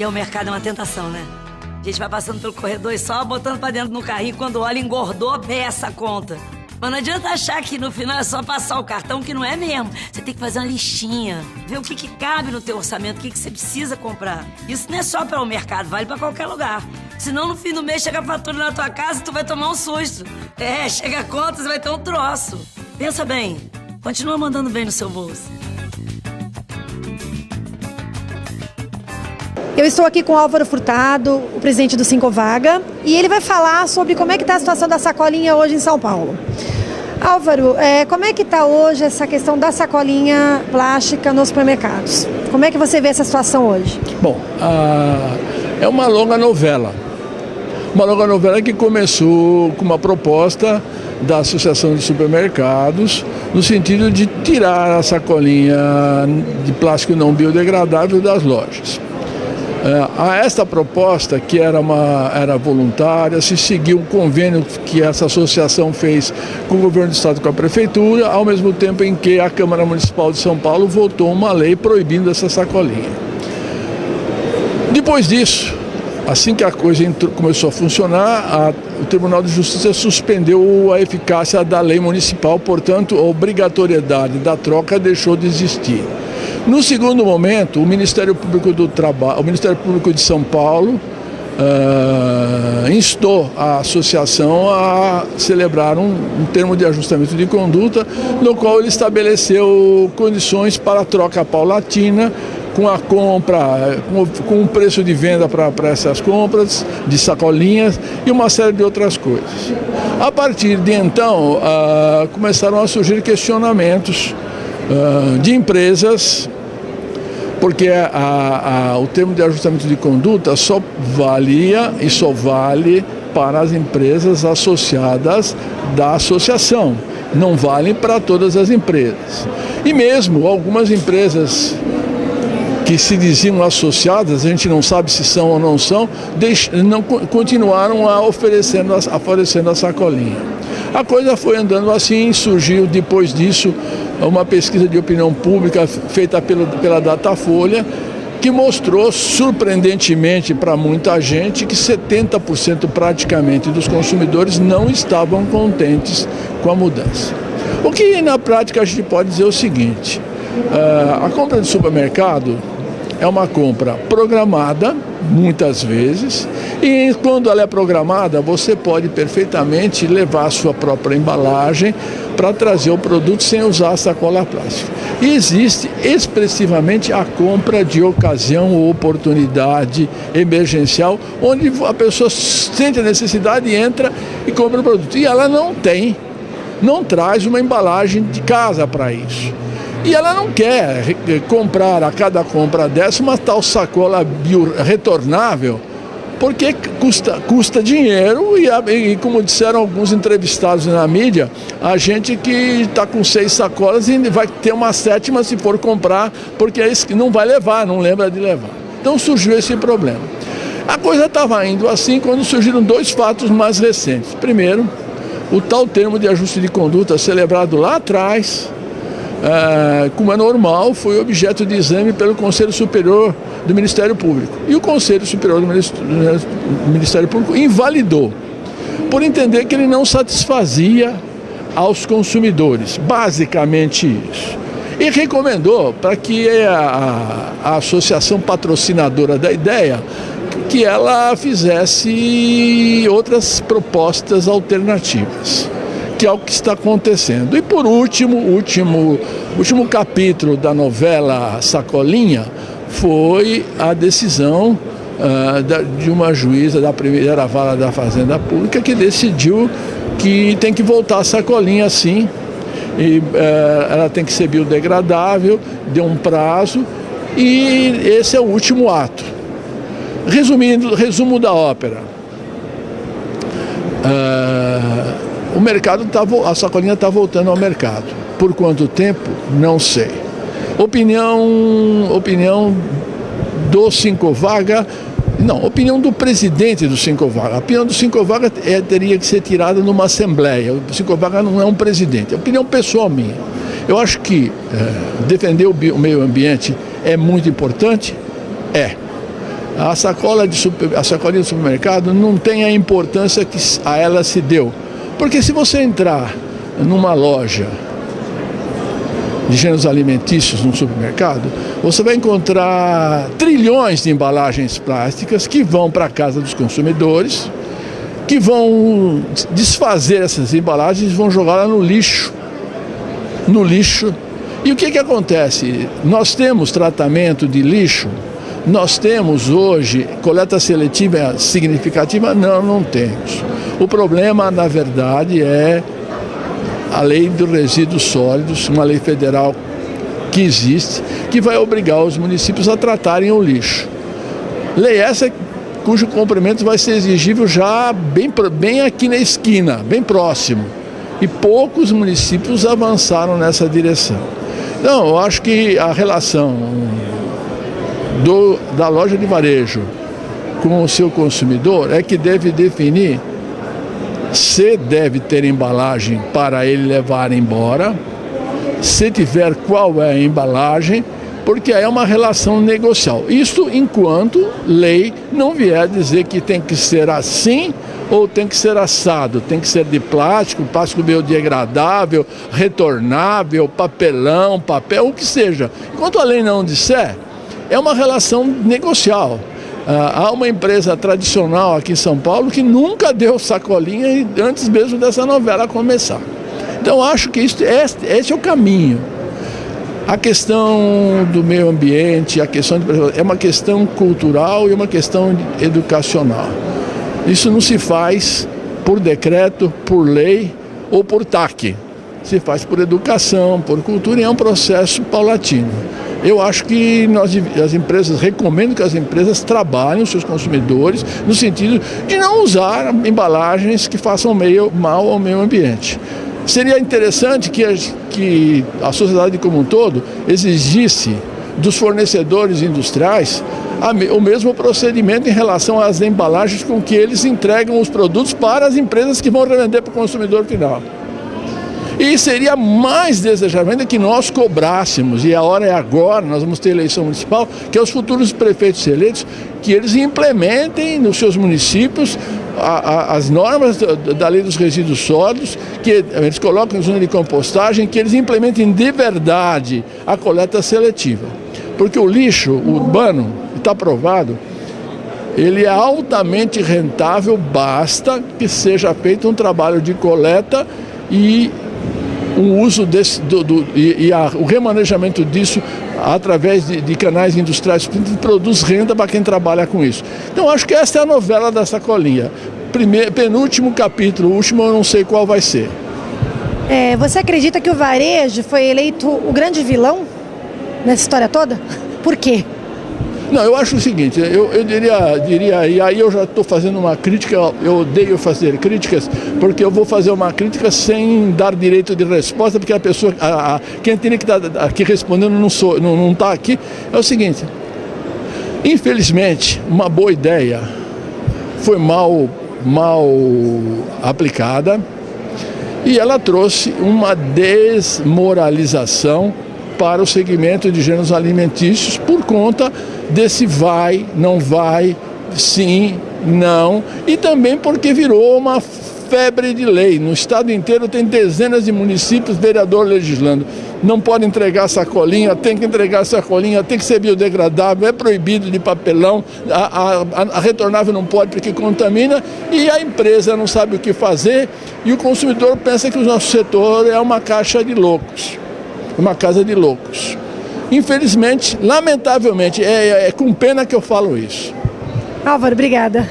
E o mercado é uma tentação, né? A gente vai passando pelo corredor e só botando pra dentro no carrinho, quando olha, engordou a peça a conta. Mas não adianta achar que no final é só passar o cartão, que não é mesmo. Você tem que fazer uma listinha, ver o que cabe no teu orçamento, o que você precisa comprar. Isso não é só para o mercado, vale para qualquer lugar. Senão no fim do mês chega a fatura na tua casa e tu vai tomar um susto. Chega a conta, você vai ter um troço. Pensa bem, continua mandando bem no seu bolso. Eu estou aqui com o Álvaro Furtado, o presidente do Cinco Vaga, e ele vai falar sobre como é que está a situação da sacolinha hoje em São Paulo. Álvaro, como é que está hoje essa questão da sacolinha plástica nos supermercados? Como é que você vê essa situação hoje? Bom, é uma longa novela. Uma longa novela que começou com uma proposta da Associação de Supermercados, no sentido de tirar a sacolinha de plástico não biodegradável das lojas. A esta proposta, que era voluntária, se seguiu um convênio que essa associação fez com o governo do estado e com a prefeitura, ao mesmo tempo em que a Câmara Municipal de São Paulo votou uma lei proibindo essa sacolinha. Depois disso, assim que a coisa começou a funcionar, o Tribunal de Justiça suspendeu a eficácia da lei municipal, portanto, a obrigatoriedade da troca deixou de existir. No segundo momento, o Ministério Público do Trabalho, o Ministério Público de São Paulo instou a associação a celebrar um termo de ajustamento de conduta, no qual ele estabeleceu condições para a troca paulatina, com a compra, com o preço de venda para essas compras, de sacolinhas e uma série de outras coisas. A partir de então, começaram a surgir questionamentos de empresas, porque o termo de ajustamento de conduta só valia e só vale para as empresas associadas da associação, não vale para todas as empresas. E mesmo algumas empresas que se diziam associadas, a gente não sabe se são ou não são, não continuaram oferecendo a sacolinha. A coisa foi andando assim, surgiu depois disso uma pesquisa de opinião pública feita pela Datafolha, que mostrou surpreendentemente para muita gente que 70% praticamente dos consumidores não estavam contentes com a mudança. O que na prática a gente pode dizer o seguinte: a compra de supermercado é uma compra programada, muitas vezes, e quando ela é programada, você pode perfeitamente levar a sua própria embalagem para trazer o produto sem usar a sacola plástica. E existe expressivamente a compra de ocasião ou oportunidade emergencial, onde a pessoa sente a necessidade, entra e compra o produto. E ela não traz uma embalagem de casa para isso. E ela não quer comprar a cada compra dessa uma tal sacola retornável, porque custa dinheiro e como disseram alguns entrevistados na mídia, a gente que está com 6 sacolas e vai ter uma 7ª se for comprar, porque não vai levar, não lembra de levar. Então surgiu esse problema. A coisa estava indo assim quando surgiram 2 fatos mais recentes. Primeiro, o tal termo de ajuste de conduta celebrado lá atrás, como é normal, foi objeto de exame pelo Conselho Superior do Ministério Público. E o Conselho Superior do Ministério Público invalidou, por entender que ele não satisfazia aos consumidores, basicamente isso. E recomendou para que a associação patrocinadora da ideia, que ela fizesse outras propostas alternativas, que é o que está acontecendo. E por último, o último capítulo da novela Sacolinha foi a decisão de uma juíza da primeira vara da Fazenda Pública, que decidiu que tem que voltar a sacolinha sim, e ela tem que ser biodegradável, deu um prazo, e esse é o último ato. Resumindo, resumo da ópera. A sacolinha está voltando ao mercado. Por quanto tempo? Não sei. Opinião do Cinco Vaga, não, opinião do presidente do Cinco Vaga. A opinião do Cinco Vaga teria que ser tirada numa assembleia. O Cinco Vaga não é um presidente. É opinião pessoal minha. Eu acho que defender o meio ambiente é muito importante. a sacolinha do supermercado não tem a importância que a ela se deu. Porque se você entrar numa loja de gêneros alimentícios num supermercado, você vai encontrar trilhões de embalagens plásticas que vão para a casa dos consumidores, que vão desfazer essas embalagens e vão jogá-las no lixo. No lixo. E o que acontece? Nós temos tratamento de lixo? Nós temos hoje coleta seletiva significativa? Não temos. O problema, na verdade, é a lei dos resíduos sólidos, uma lei federal que existe, que vai obrigar os municípios a tratarem o lixo. Lei essa cujo cumprimento vai ser exigível já bem aqui na esquina, bem próximo. E poucos municípios avançaram nessa direção. Então, eu acho que a relação da loja de varejo com o seu consumidor é que deve definir se deve ter embalagem para ele levar embora, se tiver, qual é a embalagem, porque é uma relação negocial. Isso enquanto lei não vier dizer que tem que ser assim ou tem que ser assado, tem que ser de plástico biodegradável, retornável, papelão, papel, o que seja. Enquanto a lei não disser, é uma relação negocial. Há uma empresa tradicional aqui em São Paulo que nunca deu sacolinha antes mesmo dessa novela começar. Então acho que esse é o caminho. A questão do meio ambiente, é uma questão cultural e uma questão educacional. Isso não se faz por decreto, por lei ou por TAC. Se faz por educação, por cultura, e é um processo paulatino. Eu acho que recomendo que as empresas trabalhem os seus consumidores no sentido de não usar embalagens que façam mal ao meio ambiente. Seria interessante que a sociedade como um todo exigisse dos fornecedores industriais o mesmo procedimento em relação às embalagens com que eles entregam os produtos para as empresas que vão revender para o consumidor final. E seria mais desejável ainda que nós cobrássemos, e a hora é agora, nós vamos ter eleição municipal, que os futuros prefeitos eleitos, que eles implementem nos seus municípios as normas da lei dos resíduos sólidos, que eles coloquem em zona de compostagem, que eles implementem de verdade a coleta seletiva. Porque o lixo urbano, está provado, ele é altamente rentável, basta que seja feito um trabalho de coleta e o uso o remanejamento disso através de canais industriais que produz renda para quem trabalha com isso. Então acho que essa é a novela da sacolinha. Penúltimo capítulo, o último eu não sei qual vai ser. Você acredita que o varejo foi eleito o grande vilão nessa história toda? Por quê? Não, eu acho o seguinte, eu diria, e aí eu já estou fazendo uma crítica, eu odeio fazer críticas, porque eu vou fazer uma crítica sem dar direito de resposta, porque a pessoa, quem teria que estar aqui respondendo não está aqui. É o seguinte, infelizmente, uma boa ideia foi mal aplicada e ela trouxe uma desmoralização para o segmento de gêneros alimentícios por conta desse vai, não vai, sim, não, e também porque virou uma febre de lei. No estado inteiro tem dezenas de municípios, vereador legislando. Não pode entregar sacolinha, tem que entregar sacolinha, tem que ser biodegradável, é proibido de papelão, a retornável não pode porque contamina, e a empresa não sabe o que fazer, e o consumidor pensa que o nosso setor é uma caixa de loucos. Uma casa de loucos. Infelizmente, lamentavelmente, é com pena que eu falo isso. Álvaro, obrigada.